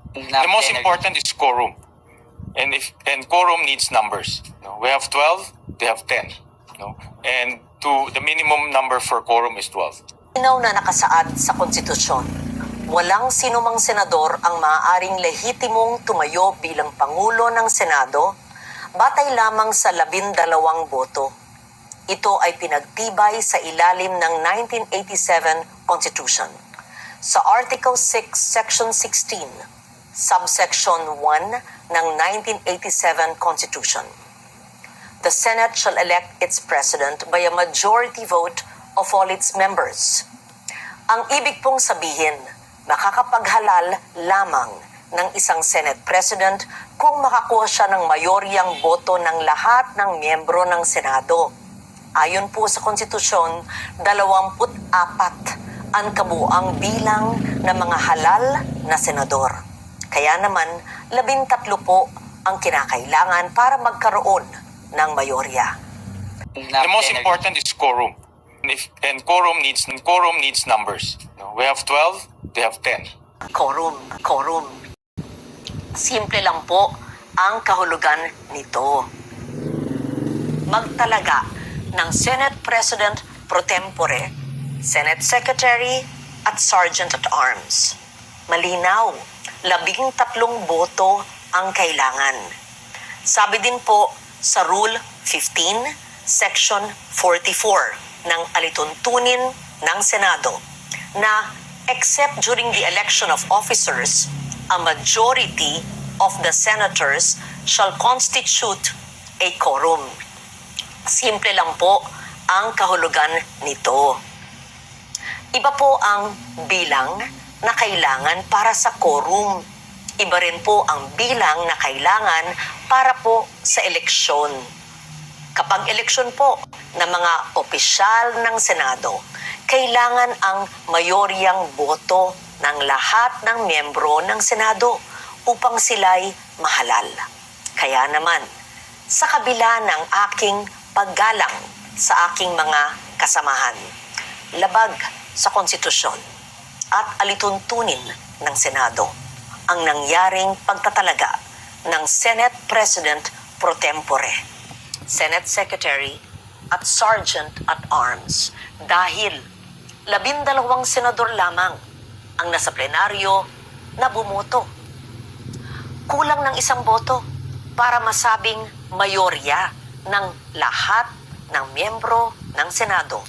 The most important is quorum. And quorum needs numbers. We have 12, they have 10. And the minimum number for quorum is 12. Inaw na nakasaad sa konstitusyon, walang sinumang senador ang maaaring lehitimong tumayo bilang Pangulo ng Senado batay lamang sa 12 boto. Ito ay pinagtibay sa ilalim ng 1987 Constitution. Sa Article 6, Section 16, Subsection 1 ng 1987 Constitution. The Senate shall elect its President by a majority vote of all its members. Ang ibig pong sabihin, makakapaghalal lamang ng isang Senate President kung makakuha siya ng mayoryang boto ng lahat ng miyembro ng Senado. Ayon po sa konstitusyon, 24 ang kabuuang bilang ng mga halal na senador. Kaya naman, 13 po ang kinakailangan para magkaroon ng mayorya. The most important is quorum. And quorum needs numbers. We have 12, they have 10. Quorum. Simple lang po ang kahulugan nito. Magtalaga ng Senate President pro tempore, Senate Secretary at Sergeant at Arms. Malinaw, 13 boto ang kailangan. Sabi din po sa Rule 15, Section 44 ng alituntunin ng Senado na except during the election of officers, a majority of the senators shall constitute a quorum. Simple lang po ang kahulugan nito. Iba po ang bilang na kailangan para sa quorum. Iba rin po ang bilang na kailangan para po sa eleksyon. Kapag eleksyon po ng mga opisyal ng Senado, kailangan ang mayoryang boto ng lahat ng miyembro ng Senado upang sila'y mahalal. Kaya naman, sa kabila ng aking paggalang sa aking mga kasamahan, labag sa konstitusyon at alituntunin ng Senado ang nangyaring pagtatalaga ng Senate President pro tempore, Senate Secretary at Sergeant at Arms dahil 12 senador lamang ang nasa plenaryo na bumoto. Kulang ng 1 boto para masabing mayorya ng lahat ng miyembro ng Senado